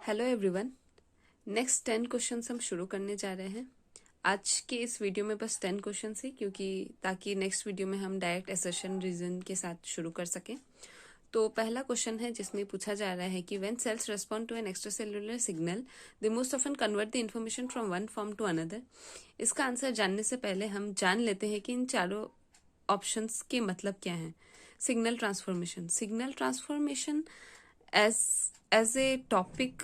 Hello everyone. Next 10 questions हम शुरू करने जा रहे हैं। आज के इस वीडियो में बस 10 क्वेश्चंस ही, क्योंकि ताकि नेक्स्ट वीडियो में हम डायरेक्ट असर्शन रीजन के साथ शुरू कर सकें। तो पहला क्वेश्चन है जिसमें पूछा जा रहा है कि when cells respond to an extracellular signal they most often convert the information from one form to another. इसका आंसर जानने से पहले हम जान लेते हैं कि इन चारों ऑप्शंस के मतलब क्या हैं। Signal transformation as a topic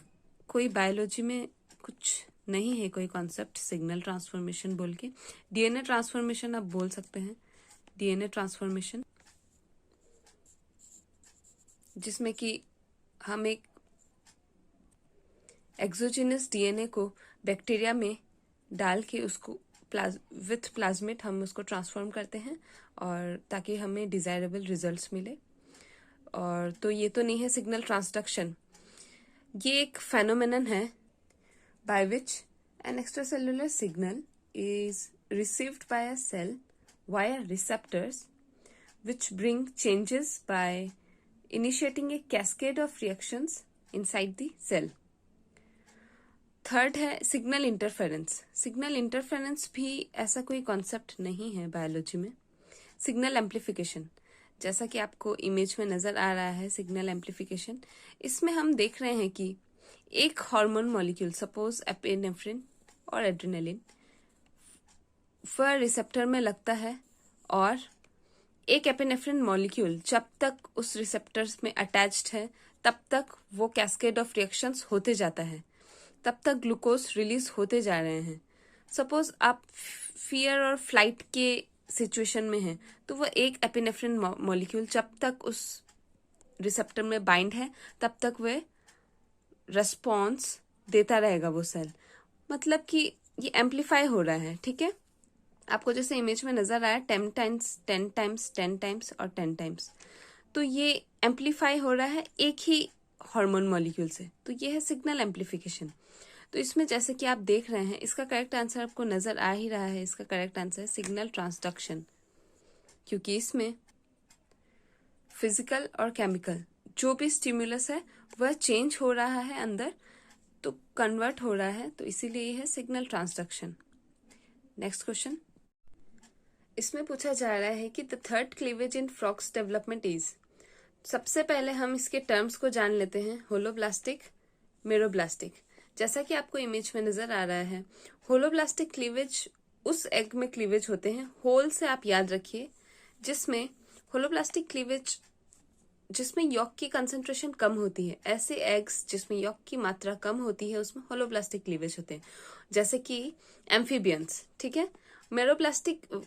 कोई बायोलॉजी में कुछ नहीं है, कोई कॉन्सेप्ट सिग्नल ट्रांसफॉर्मेशन बोल के। डीएनए ट्रांसफॉर्मेशन आप बोल सकते हैं, डीएनए ट्रांसफॉर्मेशन, जिसमें कि हम एक एक्सोजिनस डीएनए को बैक्टीरिया में डाल के उसको विथ प्लाज्मिड हम उसको ट्रांसफॉर्म करते हैं और ताकि हमें डिजायरेबल रिजल्ट्स मिले। और तो ये तो नहीं है सिग्नल ट्रांसडक्शन। ये एक फेनोमेनन है by which an extracellular signal is received by a cell via receptors which bring changes by initiating a cascade of reactions inside the cell. Third है सिग्नल इंटरफेरेंस। सिग्नल इंटरफेरेंस भी ऐसा कोई concept नहीं है biology में। Signal amplification, जैसा कि आपको इमेज में नजर आ रहा है, सिग्नल एम्प्लीफिकेशन, इसमें हम देख रहे हैं कि एक हार्मोन मॉलिक्यूल, सपोज एपिनेफ्रिन और एड्रेनालिन, वह रिसेप्टर में लगता है और एक एपिनेफ्रिन मॉलिक्यूल जब तक उस रिसेप्टर्स में अटैच्ड है तब तक वो कैस्केड ऑफ रिएक्शंस होते जाता है, तब तक ग्लूकोज रिलीज होते जा रहे हैं। सपोज आप फियर और फ्लाइट के सिचुएशन में हैं तो वह एक एपिनेफ्रिन मॉलिक्यूल जब तक उस रिसेप्टर में बाइंड है तब तक वह रेस्पॉन्स देता रहेगा वो सेल। मतलब कि ये एम्पलीफाई हो रहा है। ठीक है, आपको जैसे इमेज में नजर आया 10 टाइम्स 10 टाइम्स 10 टाइम्स और 10 टाइम्स, तो ये एम्पलीफाई हो रहा है एक ही हार्मोन मॉलिक्यूल से। तो ये है सिग्नल एम्पलीफिकेशन। तो इसमें जैसे कि आप देख रहे हैं, इसका करेक्ट आंसर आपको नजर आ ही रहा है। इसका करेक्ट आंसर है सिग्नल ट्रांसडक्शन, क्योंकि इसमें फिजिकल और केमिकल जो भी स्टिमुलस है वह चेंज हो रहा है अंदर, तो कन्वर्ट हो रहा है, तो इसीलिए ये है सिग्नल ट्रांसडक्शन। नेक्स्ट क्वेश्चन, इसमें पूछा जा रहा है कि the third cleavage in frogs development is. सबसे पहले हम इसके टर्म्स को जान लेते हैं, होलोब्लास्टिक, मेरोब्लास्टिक। जैसा कि आपको इमेज में नजर आ रहा है, होलोब्लास्टिक क्लीवेज उस एग में क्लीवेज होते हैं, होल से आप याद रखिए, जिसमें होलोब्लास्टिक क्लीवेज जिसमें यॉक की कंसंट्रेशन कम होती है। ऐसे एग्स जिसमें यॉक की मात्रा कम होती है उसमें होलोब्लास्टिक क्लीवेज होते हैं, जैसे कि एम्फीबियंस। ठीक है, मेरोब्लास्टिक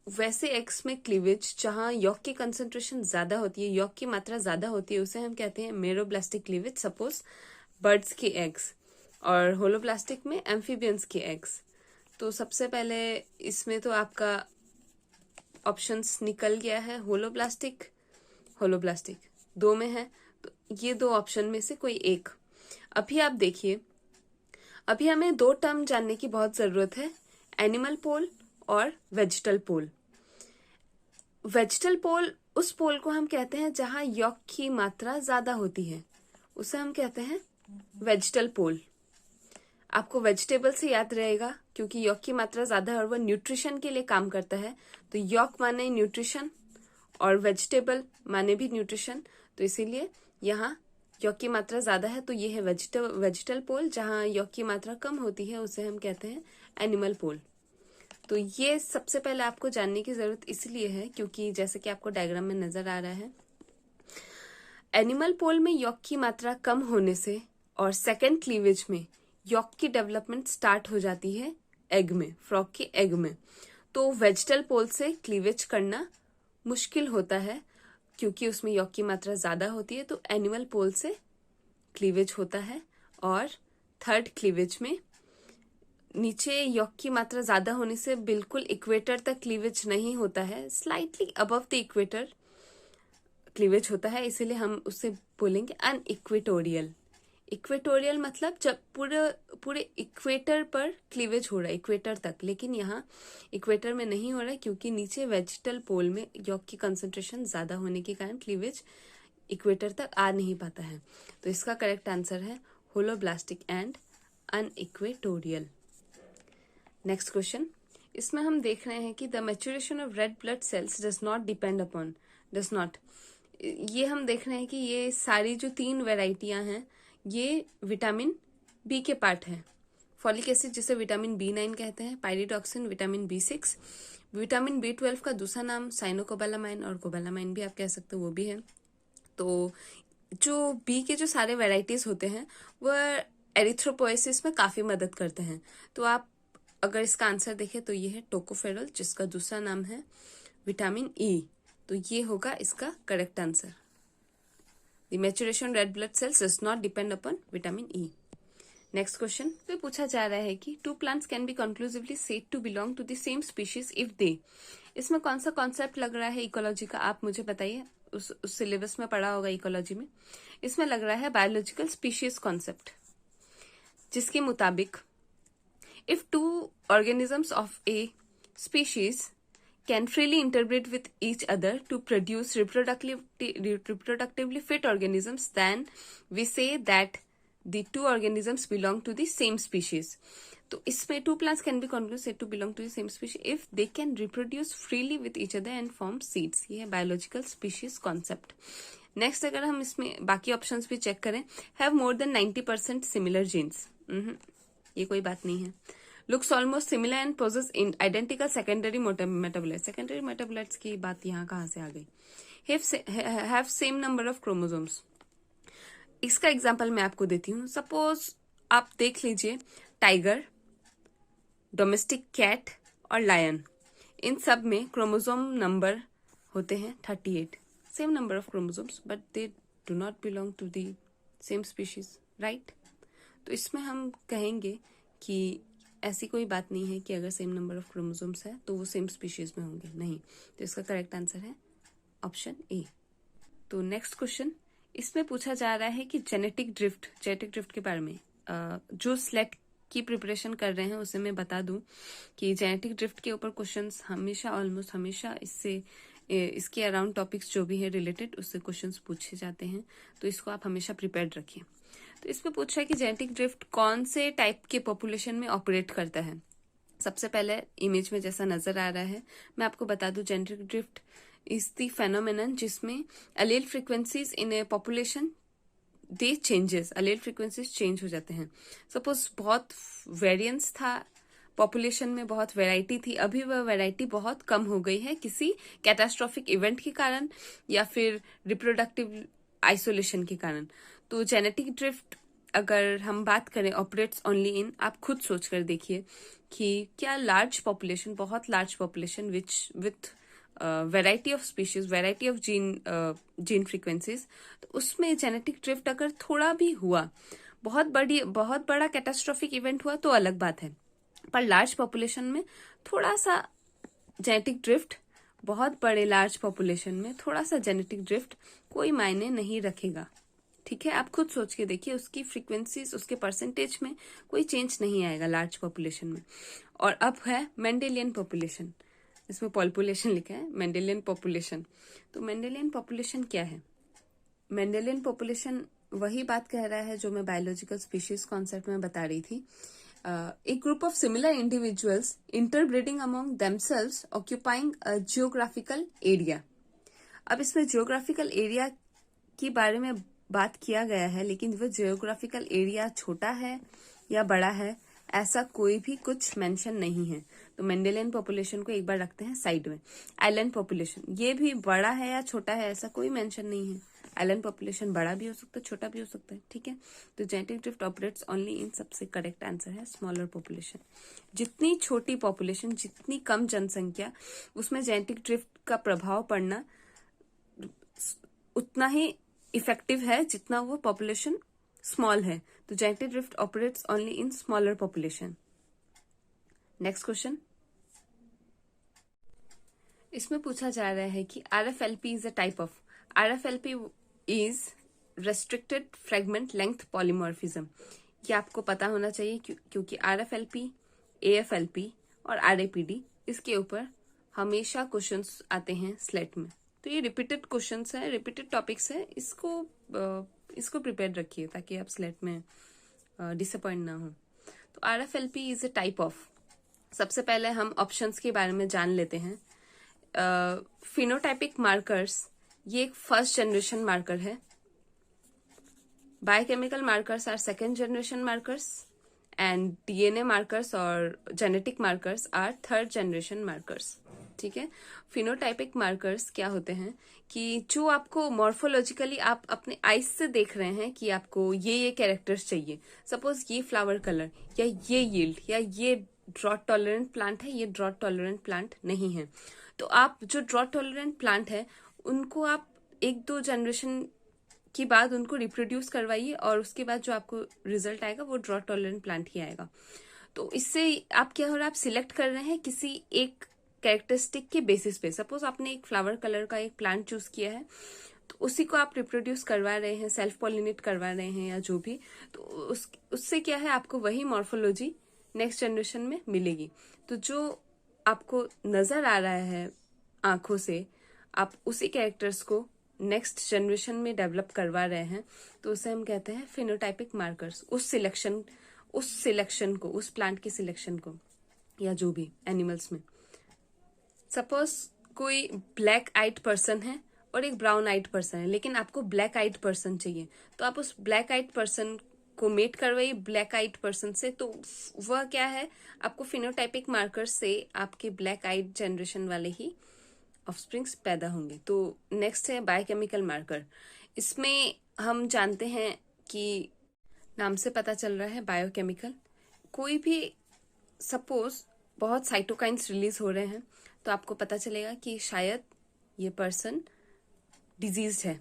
वैसे एग्स में क्लीवेज जहां यॉक की कंसंट्रेशन ज्यादा होती है, यॉक की मात्रा ज्यादा होती है, उसे हम कहते हैं मेरोब्लास्टिक क्लीवेज। सपोज बर्ड्स के एग्स, और होलोब्लास्टिक में एम्फीबियंस के एग्स। तो सबसे पहले इसमें तो आपका ऑप्शंस निकल गया है, होलोब्लास्टिक, होलोब्लास्टिक दो में है, तो ये दो ऑप्शन में से कोई एक। अभी आप देखिए, अभी हमें दो टर्म जानने की बहुत जरूरत है, एनिमल पोल और वेजिटल पोल। वेजिटल पोल, उस पोल को हम कहते हैं जहां यॉक की मात्रा ज्यादा होती है, उसे हम कहते हैं वेजिटल पोल। आपको वेजिटेबल से याद रहेगा, क्योंकि यॉक की मात्रा ज्यादा है और वह न्यूट्रिशन के लिए काम करता है। तो यॉक माने न्यूट्रिशन और वेजिटेबल माने भी न्यूट्रिशन, तो इसीलिए यहाँ यॉक की मात्रा ज्यादा है, तो ये है वेजिटल पोल। जहां यॉक की मात्रा कम होती है उसे हम कहते हैं एनिमल पोल। तो ये सबसे पहले आपको जानने की जरूरत इसलिए है क्योंकि जैसे कि आपको डायग्राम में नजर आ रहा है, एनिमल पोल में यॉक की मात्रा कम होने से और सेकेंड क्लीवेज में यॉक की डेवलपमेंट स्टार्ट हो जाती है एग में, फ्रॉग के एग में। तो वेजिटल पोल से क्लीवेज करना मुश्किल होता है क्योंकि उसमें यॉक की मात्रा ज्यादा होती है, तो एनिमल पोल से क्लीवेज होता है। और थर्ड क्लीवेज में नीचे यॉक की मात्रा ज्यादा होने से बिल्कुल इक्वेटर तक क्लीवेज नहीं होता है, slightly above the equator cleavage होता है, इसीलिए हम उसे बोलेंगे अनइक्वेटोरियल। इक्वेटोरियल मतलब जब पूरे इक्वेटर पर क्लीवेज हो रहा है, इक्वेटर तक, लेकिन यहाँ इक्वेटर में नहीं हो रहा है क्योंकि नीचे वेजिटल पोल में यॉक की कंसंट्रेशन ज्यादा होने के कारण क्लीवेज इक्वेटर तक आ नहीं पाता है। तो इसका करेक्ट आंसर है होलोब्लास्टिक एंड अनइक्वेटोरियल। नेक्स्ट क्वेश्चन, इसमें हम देख रहे हैं कि the maturation of red blood cells does not depend upon, does not, ये हम देख रहे हैं कि ये सारी जो 3 वेराइटियां हैं ये विटामिन बी के पार्ट है। फॉलिक एसिड जिसे विटामिन B9 कहते हैं, pyridoxine vitamin B6, vitamin B12 का दूसरा नाम साइनोकोबालामाइन और कोबालामाइन भी आप कह सकते हो, वो भी है। तो जो बी के जो सारे वेराइटीज होते हैं वह एरिथ्रोपोएसिस में काफी मदद करते हैं। तो आप अगर इसका आंसर देखें तो ये है टोकोफेरॉल, जिसका दूसरा नाम है विटामिन ई। तो ये होगा इसका correct answer. The maturation red blood cells does not depend upon vitamin E. Next question पे पूछा जा रहा है कि 2 plants can be conclusively said to belong to the same species if they. इसमें कौन सा कॉन्सेप्ट लग रहा है इकोलॉजी का, आप मुझे बताइए। उस सिलेबस में पढ़ा होगा इकोलॉजी में। इसमें लग रहा है बायोलॉजिकल स्पीशीज कॉन्सेप्ट, जिसके मुताबिक if 2 organisms of a species can freely interbreed with each other to produce reproductively fit organisms, then we say that the 2 organisms belong to the same species. तो इसमें 2 plants can be concluded said to belong to the same species if they can reproduce freely with each other and form seeds. ये है biological species concept. Next अगर हम इसमें बाकी options भी check करें, have more than 90% similar genes, ये कोई बात नहीं है। Looks almost similar and possess in identical secondary metabolites, secondary metabolites की बात यहाँ कहाँ से आ गई। Have same number of chromosomes. इसका एग्जांपल मैं आपको देती हूँ। सपोज आप देख लीजिए, टाइगर, डोमेस्टिक कैट और लायन, इन सब में क्रोमोसोम नंबर होते हैं 38, same number of chromosomes, but they do not belong to the same species, right. तो इसमें हम कहेंगे कि ऐसी कोई बात नहीं है कि अगर सेम नंबर ऑफ क्रोमोसोम्स है तो वो सेम स्पीशीज में होंगे, नहीं। तो इसका करेक्ट आंसर है ऑप्शन ए। तो नेक्स्ट क्वेश्चन, इसमें पूछा जा रहा है कि जेनेटिक ड्रिफ्ट के बारे में। जो स्लेट की प्रिपरेशन कर रहे हैं उसे मैं बता दूं कि जेनेटिक ड्रिफ्ट के ऊपर क्वेश्चंस हमेशा, ऑलमोस्ट हमेशा इसके अराउंड टॉपिक्स जो भी है रिलेटेड, उससे क्वेश्चंस पूछे जाते हैं। तो इसको आप हमेशा प्रिपेयर्ड रखिए। तो इसमें पूछा है कि जेनेटिक ड्रिफ्ट कौन से टाइप के पॉपुलेशन में ऑपरेट करता है। सबसे पहले इमेज में जैसा नजर आ रहा है, मैं आपको बता दूं, genetic drift is the phenomenon जिसमें allele frequencies in a population they changes, allele frequencies change हो जाते हैं। सपोज बहुत वेरिएंस था पॉपुलेशन में, बहुत वैरायटी थी, अभी वह वैरायटी बहुत कम हो गई है किसी कैटास्ट्रॉफिक इवेंट के कारण या फिर रिप्रोडक्टिव आइसोलेशन के कारण। तो जेनेटिक ड्रिफ्ट अगर हम बात करें ऑपरेट्स ओनली इन, आप खुद सोच कर देखिए कि क्या लार्ज पॉपुलेशन, बहुत large population with variety of species, variety of gene frequencies, तो उसमें जेनेटिक ड्रिफ्ट अगर थोड़ा भी हुआ, बहुत बड़ा कैटास्ट्रॉफिक इवेंट हुआ तो अलग बात है, पर लार्ज पॉपुलेशन में थोड़ा सा जेनेटिक ड्रिफ्ट, बहुत बड़े लार्ज पॉपुलेशन में थोड़ा सा जेनेटिक ड्रिफ्ट कोई मायने नहीं रखेगा, ठीक है। आप खुद सोच के देखिए, उसकी फ्रीक्वेंसीज, उसके परसेंटेज में कोई चेंज नहीं आएगा लार्ज पॉपुलेशन में। और अब है मेंडेलियन पॉपुलेशन, इसमें पॉपुलेशन लिखा है, मेंडेलियन पॉपुलेशन। तो मेंडेलियन पॉपुलेशन क्या है? मेंडेलियन पॉपुलेशन वही बात कह रहा है जो मैं बायोलॉजिकल स्पीशीज कॉन्सेप्ट में बता रही थी। A group of similar individuals interbreeding among themselves occupying a geographical area. अब इसमें geographical area के बारे में बात किया गया है, लेकिन वो geographical area छोटा है या बड़ा है, ऐसा कोई भी कुछ मेंशन नहीं है। तो मेंडेलियन पॉपुलेशन को एक बार रखते हैं साइड में। आइलैंड पॉपुलेशन, ये भी बड़ा है या छोटा है, ऐसा कोई मेंशन नहीं है। आइलैंड पॉपुलेशन बड़ा भी हो सकता है, छोटा भी हो सकता है, ठीक है। तो genetic drift operates only in, सबसे करेक्ट आंसर है स्मॉलर पॉपुलेशन। जितनी छोटी पॉपुलेशन, जितनी कम जनसंख्या, उसमें जेनेटिक ड्रिफ्ट का प्रभाव पड़ना उतना ही इफेक्टिव है जितना वो पॉपुलेशन स्मॉल है। तो genetic drift operates only in smaller population. Next question, इसमें पूछा जा रहा है कि RFLP is a type of, RFLP is restricted fragment length polymorphism. ये आपको पता होना चाहिए क्योंकि RFLP, AFLP और RAPD, इसके ऊपर हमेशा क्वेश्चंस आते हैं स्लेट में। तो ये रिपीटेड क्वेश्चंस है, रिपीटेड टॉपिक्स है, इसको प्रिपेयर रखिए ताकि आप स्लेट में डिसअपॉइंट ना हो। तो RFLP is a type of, सबसे पहले हम ऑप्शंस के बारे में जान लेते हैं। फिनोटाइपिक मार्कर्स, ये एक फर्स्ट जनरेशन मार्कर है। Biochemical markers are second generation markers and DNA markers और genetic markers are third generation markers. ठीक है, फिनोटाइपिक मार्कर्स क्या होते हैं कि जो आपको मॉर्फोलॉजिकली आप अपने आईज से देख रहे हैं कि आपको ये कैरेक्टर्स चाहिए। सपोज ये फ्लावर कलर या ये यील्ड या ये ड्रॉट टॉलरेंट प्लांट है, ये ड्रॉट टॉलरेंट प्लांट नहीं है। तो आप जो ड्रॉट टॉलरेंट प्लांट है उनको आप 1-2 जनरेशन की बाद उनको रिप्रोड्यूस करवाइए और उसके बाद जो आपको रिजल्ट आएगा वो ड्रॉट टॉलरेंट प्लांट ही आएगा। तो इससे आप क्या हो रहा है, आप सिलेक्ट कर रहे हैं किसी एक कैरेक्टरिस्टिक के बेसिस पे। सपोज आपने एक फ्लावर कलर का एक प्लांट चूज किया है तो उसी को आप रिप्रोड्यूस करवा रहे हैं, सेल्फ पॉलिनेट करवा रहे हैं या जो भी, तो उससे क्या है आपको वही मॉर्फोलॉजी नेक्स्ट जनरेशन में मिलेगी। तो जो आपको नजर आ रहा है आंखों से, आप उसी कैरेक्टर्स को नेक्स्ट जनरेशन में डेवलप करवा रहे हैं, तो उसे हम कहते हैं फिनोटाइपिक मार्कर्स। उस सिलेक्शन को, उस प्लांट के सिलेक्शन को या जो भी एनिमल्स में। सपोज कोई ब्लैक आइड पर्सन है और एक ब्राउन आइड पर्सन है, लेकिन आपको ब्लैक आइड पर्सन चाहिए, तो आप उस ब्लैक आइड पर्सन को मेट करवाइए ब्लैक आइड पर्सन से। तो वह क्या है, आपको फिनोटाइपिक मार्कर से आपके ब्लैक आइड जनरेशन वाले ही ऑफस्प्रिंग्स पैदा होंगे। तो नेक्स्ट है बायोकेमिकल मार्कर। इसमें हम जानते हैं कि नाम से पता चल रहा है बायोकेमिकल। कोई भी सपोज बहुत साइटोकाइंस रिलीज हो रहे हैं तो आपको पता चलेगा कि शायद ये पर्सन डिजीज है।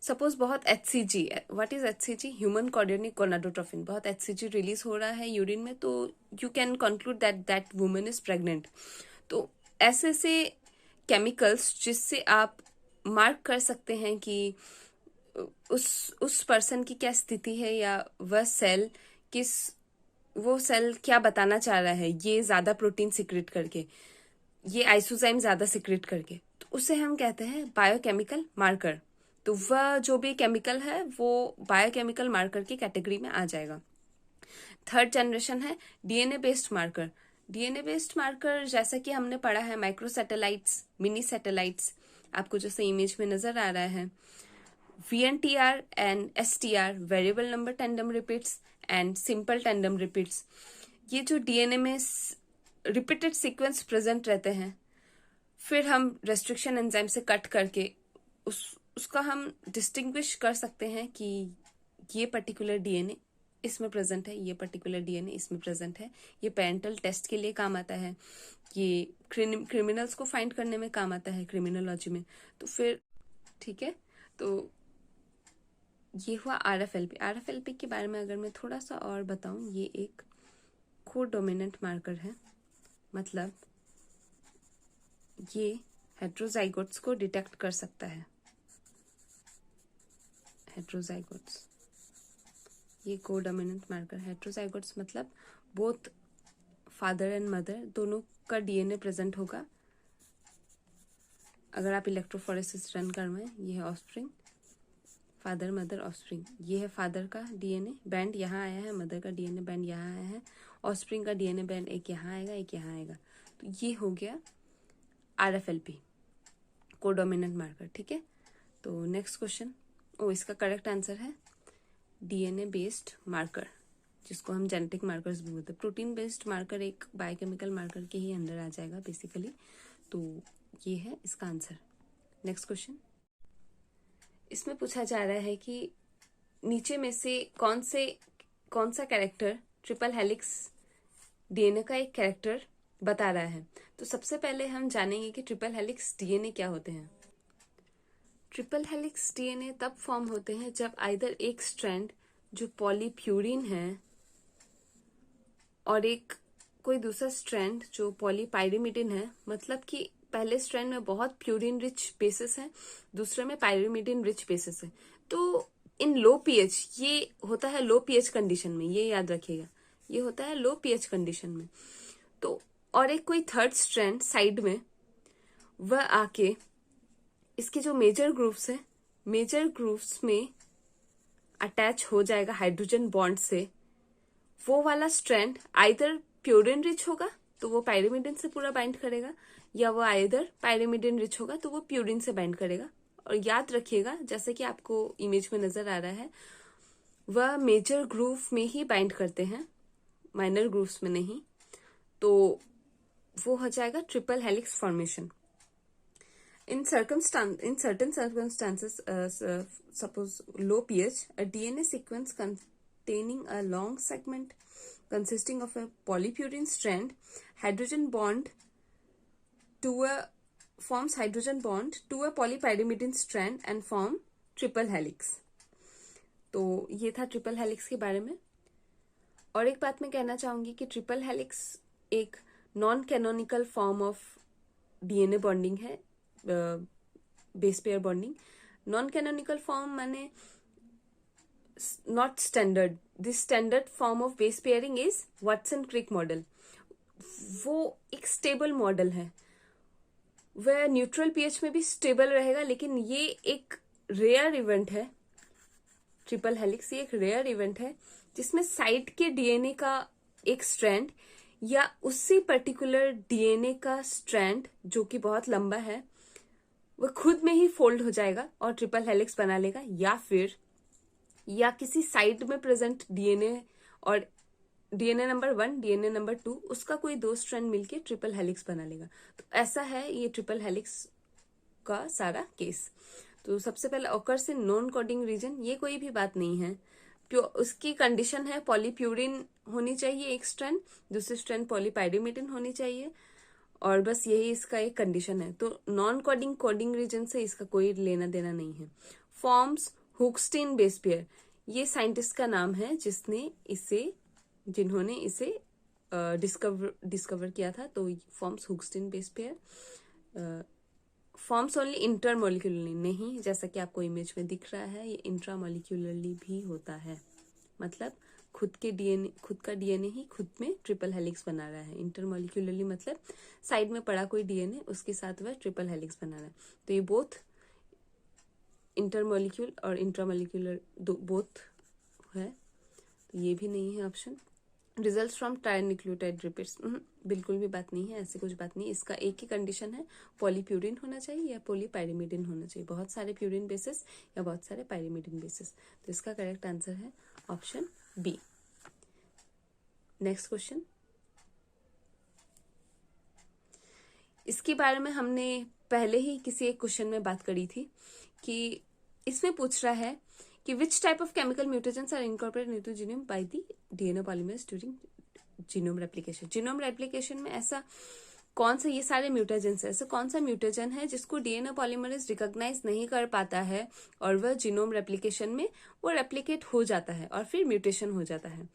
सपोज बहुत HCG, what is HCG, human chorionic gonadotropin, बहुत HCG रिलीज हो रहा है यूरिन में, तो you can conclude that woman is pregnant. तो ऐसे से केमिकल्स जिससे आप मार्क कर सकते हैं कि उस पर्सन की क्या स्थिति है या वो सेल क्या बताना चाह रहा है, ये ज्यादा प्रोटीन सिक्रेट करके, ये आइसोजाइम ज्यादा सिक्रेट करके, तो उसे हम कहते हैं बायोकेमिकल मार्कर। तो वह जो भी केमिकल है वो बायोकेमिकल मार्कर की कैटेगरी में आ जाएगा। थर्ड जनरेशन है DNA based marker. DNA based marker जैसा कि हमने पढ़ा है माइक्रो सैटेलाइट्स, मिनी सैटेलाइट्स, आपको जैसे इमेज में नजर आ रहा है, VNTR and STR, variable number tandem repeats and simple tandem repeats. ये जो DNA में रिपीटेड सीक्वेंस प्रेजेंट रहते हैं, फिर हम रेस्ट्रिक्शन एंजाइम से कट करके उसका हम डिस्टिंग्विश कर सकते हैं कि ये पर्टिकुलर DNA इसमें प्रेजेंट है, ये पर्टिकुलर DNA इसमें प्रेजेंट है। ये पेरेंटल टेस्ट के लिए काम आता है, ये क्रिमिनल्स को फाइंड करने में काम आता है क्रिमिनोलॉजी में। तो फिर ठीक है, तो ये हुआ RFLP। RFLP के बारे में अगर मैं थोड़ा सा और बताऊं, ये एक कोडोमिनेंट मार्कर है, मतलब ये हेट्रोजाइगोट्स को डिटेक्ट कर सकता है। हेट्रोजाइगोट्स, ये कोडोमिनेंट मार्कर। हेट्रोजाइगोट्स मतलब बोथ फादर एंड मदर दोनों का DNA प्रेजेंट होगा। अगर आप इलेक्ट्रोफोरेसिस रन करवाएं, ये है ऑफस्प्रिंग, फादर मदर ऑफस्प्रिंग। ये है फादर का DNA बैंड यहाँ आया है, मदर का DNA बैंड यहाँ आया है, ऑफस्प्रिंग का DNA बैंड एक यहाँ आएगा एक यहाँ आएगा। तो ये हो गया RFLP, कोडोमिनेंट मार्कर। ठीक है, तो नेक्स्ट क्वेश्चन, इसका करेक्ट आंसर है DNA बेस्ड मार्कर, जिसको हम जेनेटिक मार्कर्स भी बोलते हैं। प्रोटीन बेस्ड मार्कर एक बायोकेमिकल मार्कर के ही अंडर आ जाएगा बेसिकली। तो ये है इसका आंसर। नेक्स्ट क्वेश्चन, इसमें पूछा जा रहा है कि नीचे में से कौन सा कैरेक्टर ट्रिपल हेलिक्स DNA का एक कैरेक्टर बता रहा है। तो सबसे पहले हम जानेंगे कि ट्रिपल हेलिक्स DNA क्या होते हैं। ट्रिपल हेलिक्स DNA तब फॉर्म होते हैं जब आइदर एक स्ट्रैंड जो पॉलीप्यूरिन है और एक कोई दूसरा स्ट्रैंड जो पॉलीपाइरिमिडिन है, मतलब कि पहले स्ट्रैंड में बहुत प्यूरिन रिच बेसिस है, दूसरे में पायरिमिडिन रिच बेसिस है। तो इन लो पीएच, ये होता है लो पीएच कंडीशन में, ये याद रखिएगा, ये होता है लो पीएच कंडीशन में। तो और एक कोई थर्ड स्ट्रैंड साइड में, वह आके इसके जो मेजर ग्रुप्स है, मेजर ग्रुप्स में अटैच हो जाएगा हाइड्रोजन बॉन्ड से वो वाला स्ट्रैंड आइदर प्यूरिन रिच होगा तो वो पायरिमिडिन से पूरा बाइंड करेगा, या वो आइदर पायरिमिडिन रिच होगा तो वो प्यूरिन से बाइंड करेगा। और याद रखिएगा, जैसे कि आपको इमेज में नजर आ रहा है, वह मेजर ग्रूव में ही बाइंड करते हैं, माइनर ग्रूव्स में नहीं। तो वो हो जाएगा triple helix formation. In certain circumstances, suppose low pH, a DNA sequence containing a long segment consisting of a polypurine strand, hydrogen bond to a forms hydrogen bond to a polypyrimidine strand and form triple helix. तो ये था triple helix के बारे में। और एक बात मैं कहना चाहूंगी कि ट्रिपल हेलिक्स एक non canonical form of DNA bonding है, base pair bonding. Non canonical form माने not standard. This standard form of base pairing is Watson Crick model. वो एक स्टेबल मॉडल है, वह न्यूट्रल पीएच में भी स्टेबल रहेगा, लेकिन ये एक रेयर इवेंट है। ट्रिपल हेलिक्स ये एक रेयर इवेंट है जिसमें साइड के डीएनए का एक स्ट्रैंड या उसी पर्टिकुलर डीएनए का स्ट्रैंड जो कि बहुत लंबा है वह खुद में ही फोल्ड हो जाएगा और ट्रिपल हेलिक्स बना लेगा, या किसी साइड में प्रेजेंट डीएनए और डीएनए नंबर 1, डीएनए नंबर 2, उसका कोई दो स्ट्रैंड मिलके ट्रिपल हेलिक्स बना लेगा। तो ऐसा है ये ट्रिपल हेलिक्स का सारा केस। तो सबसे पहले occurs in non coding region, ये कोई भी बात नहीं है। उसकी कंडीशन है पॉलीप्यूरिन होनी चाहिए एक स्ट्रैंड, दूसरी स्ट्रैंड पॉलीपाइरिमिडिन होनी चाहिए, और बस यही इसका एक कंडीशन है। तो नॉन कोडिंग कोडिंग रीजन से इसका कोई लेना देना नहीं है। फॉर्म्स हुक्सटीन बेस पेयर, ये साइंटिस्ट का नाम है जिन्होंने इसे डिस्कवर किया था। तो forms Hoogsteen base pair. Forms only intermolecularly, नहीं, जैसा कि आपको इमेज में दिख रहा है ये इंट्रामोलिक्यूलरली भी होता है। मतलब खुद का डीएनए ही खुद में ट्रिपल हेलिक्स बना रहा है। इंटरमोलिक्यूलरली मतलब साइड में पड़ा कोई डीएनए उसके साथ वह ट्रिपल हेलिक्स बना रहा है। तो ये बोथ इंटरमोलिक्यूल और इंट्रामोलिक्यूलर बोथ है, तो ये भी नहीं है ऑप्शन। रिजल्ट फ्रॉम ट्राइन्यूक्लियोटाइड रिपीट्स, बिल्कुल भी बात नहीं है, ऐसी कुछ बात नहीं। इसका एक ही कंडीशन है, पॉलीप्यूरिन होना चाहिए या पॉलीपाइरिमिडिन होना चाहिए, बहुत सारे प्यूरिन बेसिस या बहुत सारे पाइरिमिडिन बेसिस। तो इसका करेक्ट आंसर है ऑप्शन बी। नेक्स्ट क्वेश्चन, इसके बारे में हमने पहले ही किसी एक क्वेश्चन में बात करी थी कि इसमें पूछ रहा है कि which type of chemical mutations are incorporated into genome by the DNA polymerase during genome replication. Genome replication में ऐसा कौन सा, ये सारे म्यूटेजेंस है, ऐसा कौन सा म्यूटेजन है जिसको डीएनए पॉलीमरेज रिकॉग्नाइज नहीं कर पाता है और वह जीनोम रेप्लिकेशन में वो रेप्लिकेट हो जाता है और फिर म्यूटेशन हो जाता है,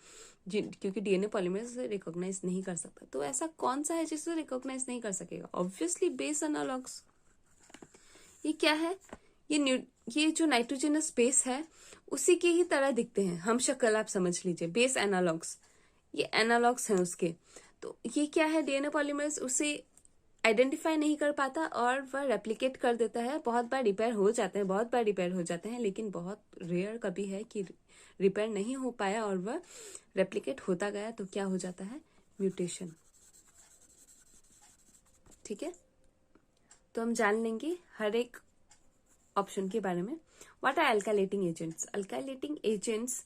क्योंकि डीएनए पॉलीमरेज रिकॉग्नाइज नहीं कर सकता। तो ऐसा कौन सा है जिसको रिकॉग्नाइज नहीं कर सकेगा? Obviously base analogues. ये क्या है? ये जो नाइट्रोजनस बेस है उसी की ही तरह दिखते हैं, हम शक्ल आप समझ लीजिए, बेस एनालॉग्स, ये एनालॉग्स हैं उसके। तो ये क्या है? डीएनए पॉलीमरेज उसे आइडेंटिफाई नहीं कर पाता और वह रेप्लिकेट कर देता है। बहुत बार रिपेयर हो जाते हैं, लेकिन बहुत रेयर कभी है कि रिपेयर नहीं हो पाया और वह रेप्लिकेट होता गया, तो क्या हो जाता है? म्यूटेशन। ठीक है, तो हम जान लेंगे हर एक ऑप्शन के बारे में। What are alkylating agents? Alkylating agents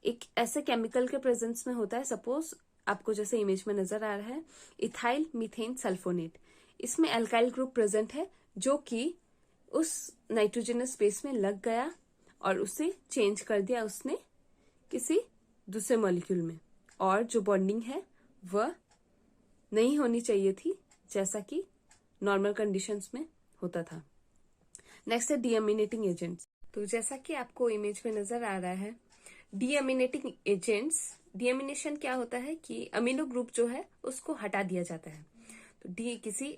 एक ऐसे केमिकल के प्रेजेंस में होता है, सपोज आपको जैसे इमेज में नजर आ रहा है इथाइल मीथेन सल्फोनेट, इसमें अल्काइल ग्रुप प्रेजेंट है जो कि उस नाइट्रोजनस बेस में लग गया और उसे चेंज कर दिया उसने किसी दूसरे मॉलिक्यूल में, और जो बॉन्डिंग है वह नहीं होनी चाहिए थी जैसा कि नॉर्मल कंडीशंस में होता था। नेक्स्ट है डीअमीनेटिंग एजेंट्स। तो जैसा कि आपको इमेज में नजर आ रहा है डीअमीनेटिंग एजेंट्स, डीअमीनेशन क्या होता है कि अमीनो ग्रुप जो है उसको हटा दिया जाता है, तो डी किसी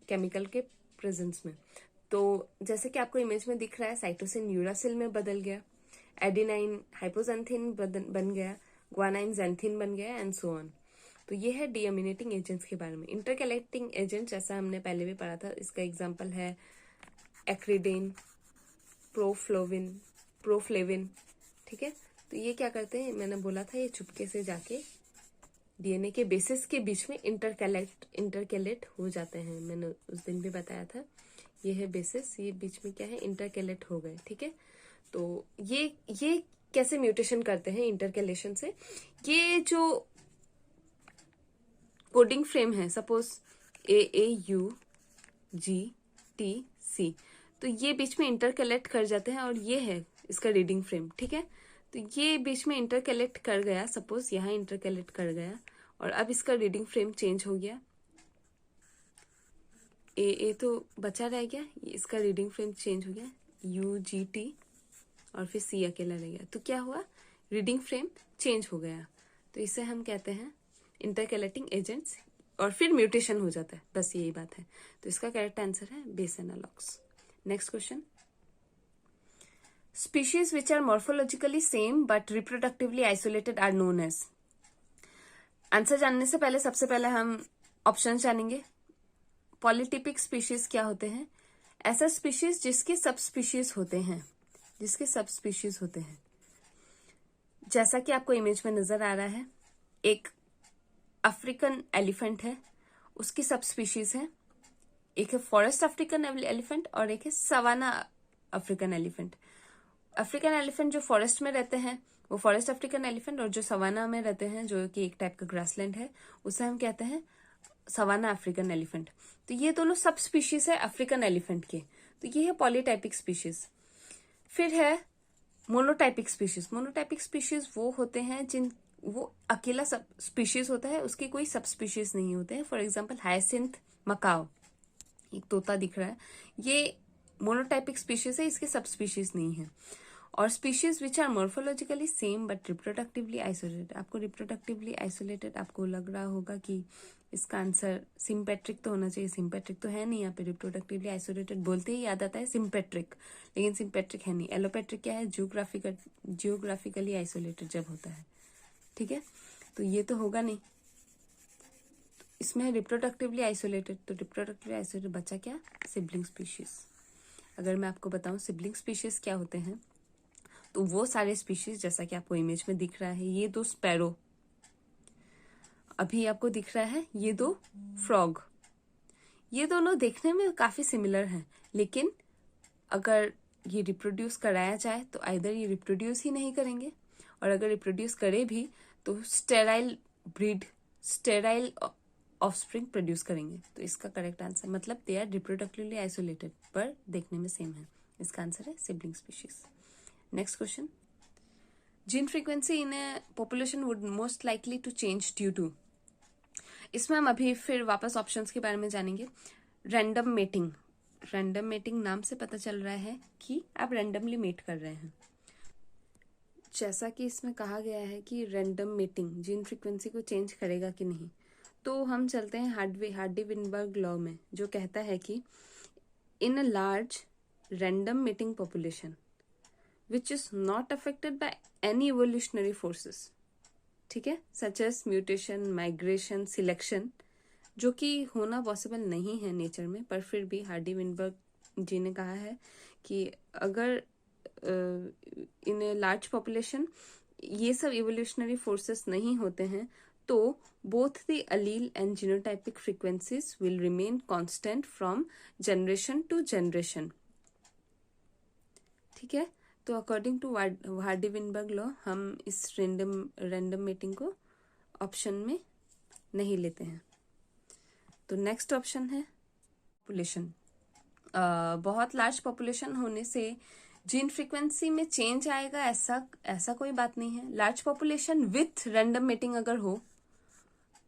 केमिकल के प्रेजेंस में। तो जैसे कि आपको इमेज में दिख रहा है साइटोसिन यूरासिल में बदल गया, एडेनाइन हाइपोजेंथिन बन गया, ग्वानाइन जेंथिन बन गया, एंड सो ऑन। तो ये है डीअमीनेटिंग एजेंट्स के बारे में। इंटरकैलेक्टिंग एजेंट जैसा हमने पहले भी पढ़ा था, इसका एग्जाम्पल है एक्रिडेन, प्रोफ्लेविन। ठीक है, तो ये क्या करते हैं, मैंने बोला था ये चुपके से जाके डीएनए के बेसिस के बीच में इंटरकैलेट हो जाते हैं। मैंने उस दिन भी बताया था, ये है बेसिस, ये बीच में क्या है, इंटरकैलेट हो गए। ठीक है, तो ये कैसे म्यूटेशन करते हैं इंटरकैलेशन से। ये जो कोडिंग फ्रेम है, सपोज AAUGTC, तो ये बीच में इंटरकलेक्ट कर जाते हैं और ये है इसका रीडिंग फ्रेम। ठीक है, तो ये बीच में इंटरकलेक्ट कर गया, सपोज यहाँ इंटरकलेक्ट कर गया और अब इसका रीडिंग फ्रेम चेंज हो गया। ए तो बचा रह गया, इसका रीडिंग फ्रेम चेंज हो गया, UGT और फिर C अकेला रह गया। तो क्या हुआ, रीडिंग फ्रेम चेंज हो गया। तो इसे हम कहते हैं इंटरकलेक्टिंग एजेंट्स और फिर म्यूटेशन हो जाता है, बस यही बात है। तो इसका करेक्ट आंसर है base analogues. Next question, species which are morphologically same but reproductively isolated are known as. Answer जानने से पहले सबसे पहले हम ऑप्शन जानेंगे। पॉलीटिपिक स्पीशीज क्या होते हैं, ऐसा स्पीशीज जिसके सब स्पीशीज होते हैं, जैसा कि आपको इमेज में नजर आ रहा है। एक अफ्रीकन एलिफेंट है, उसकी सब स्पीशीज है। एक है फॉरेस्ट अफ्रीकन एलिफेंट और एक है savanna African elephant. African elephant जो फॉरेस्ट में रहते हैं वो फॉरेस्ट अफ्रीकन एलिफेंट, और जो सवाना में रहते हैं जो कि एक टाइप का ग्रासलैंड है उसे हम कहते हैं सवाना अफ्रीकन एलिफेंट। तो ये दोनों सब स्पीशीज है अफ्रीकन एलिफेंट के। तो ये है पॉलीटाइपिक स्पीशीज। फिर है मोनोटाइपिक स्पीशीज। मोनोटाइपिक स्पीशीज वो होते हैं वो अकेला सब स्पीशीज होता है, उसके कोई सब स्पीशीज नहीं होते हैं। फॉर एग्जाम्पल हायसिंथ मकाओ, एक तोता दिख रहा है, ये मोनोटाइपिक स्पीशीज है, इसके सब स्पीशीज नहीं है। और species which are morphologically same but reproductively isolated. आपको रिप्रोडक्टिवली आइसोलेटेड आपको लग रहा होगा कि इसका आंसर सिम्पेट्रिक तो होना चाहिए, सिम्पेट्रिक तो है नहीं यहाँ पे। रिप्रोडक्टिवली आइसोलेटेड बोलते ही याद आता है सिम्पेट्रिक, लेकिन सिम्पेट्रिक है नहीं। एलोपेट्रिक क्या है, जियोग्राफिकली आइसोलेटेड जब होता है। ठीक है, तो ये तो होगा नहीं, इसमें रिप्रोडक्टिवली आइसोलेटेड। तो रिप्रोडक्टिवली आइसोलेटेड बचा क्या, सिबलिंग स्पीशीज। अगर मैं आपको बताऊं सिबलिंग स्पीशीज क्या होते हैं, तो वो सारे स्पीशीज जैसा कि आपको इमेज में दिख रहा है, ये दो स्पैरो अभी आपको दिख रहा है, ये दो फ्रॉग, ये दोनों देखने में काफी सिमिलर हैं, लेकिन अगर ये रिप्रोड्यूस कराया जाए तो आइदर ये रिप्रोड्यूस ही नहीं करेंगे, और अगर रिप्रोड्यूस करे भी तो स्टेराइल ऑफस्प्रिंग प्रोड्यूस करेंगे। तो इसका करेक्ट आंसर, मतलब दे आर रिप्रोडक्टिवली आइसोलेटेड पर देखने में सेम है। इसका आंसर है sibling species. Next question, gene frequency in a population would most likely to change due to. इसमें हम अभी फिर वापस ऑप्शंस के बारे में जानेंगे। रैंडम मेटिंग, रैंडम मेटिंग नाम से पता चल रहा है कि आप रैंडमली मेट कर रहे हैं। जैसा कि इसमें कहा गया है कि रैंडम मेटिंग जीन फ्रीक्वेंसी को चेंज करेगा कि नहीं, तो हम चलते हैं हार्डी-विनबर्ग लॉ में, जो कहता है कि in a large random mating population which is not affected by any evolutionary forces, ठीक है, such as mutation, migration, selection, जो कि होना पॉसिबल नहीं है नेचर में, पर फिर भी हार्डी-विनबर्ग जी ने कहा है कि अगर इन ए लार्ज पॉपुलेशन ये सब इवोल्यूशनरी फोर्सेस नहीं होते हैं, तो both the allele and genotypic frequencies will remain constant from generation to generation. ठीक है, तो अकॉर्डिंग टू हार्डी-विनबर्ग लॉ हम इस रैंडम मेटिंग को ऑप्शन में नहीं लेते हैं। तो नेक्स्ट ऑप्शन है पॉपुलेशन। बहुत लार्ज पॉपुलेशन होने से जीन फ्रीक्वेंसी में चेंज आएगा, ऐसा कोई बात नहीं है। Large population with random mating अगर हो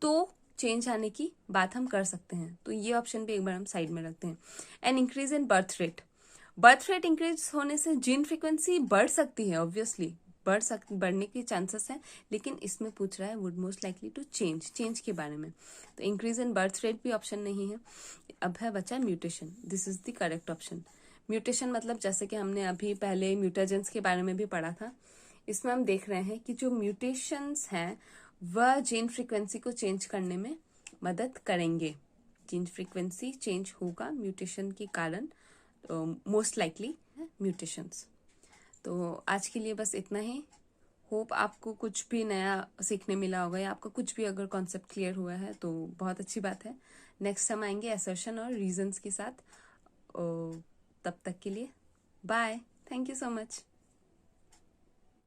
तो चेंज आने की बात हम कर सकते हैं। तो ये ऑप्शन भी एक बार हम साइड में रखते हैं। And increase in birth rate increase होने से जीन फ्रीक्वेंसी बढ़ सकती है, ऑब्वियसली बढ़ने के चांसेस हैं, लेकिन इसमें पूछ रहा है would most likely to change के बारे में। तो इंक्रीज इन बर्थ रेट भी ऑप्शन नहीं है। अब है बचा mutation, this is the correct option. Mutation मतलब जैसे कि हमने अभी पहले म्यूटाजेंस के बारे में भी पढ़ा था, इसमें हम देख रहे हैं कि जो म्यूटेशंस हैं वह जीन फ्रीक्वेंसी को चेंज करने में मदद करेंगे। जीन फ्रीक्वेंसी चेंज होगा म्यूटेशन के कारण, मोस्ट लाइकली म्यूटेशंस। तो आज के लिए बस इतना ही। होप आपको कुछ भी नया सीखने मिला होगा या आपका कुछ भी अगर कॉन्सेप्ट क्लियर हुआ है तो बहुत अच्छी बात है। नेक्स्ट हम आएंगे असर्शन और रीजंस के साथ। तब तक के लिए bye. Thank you so much.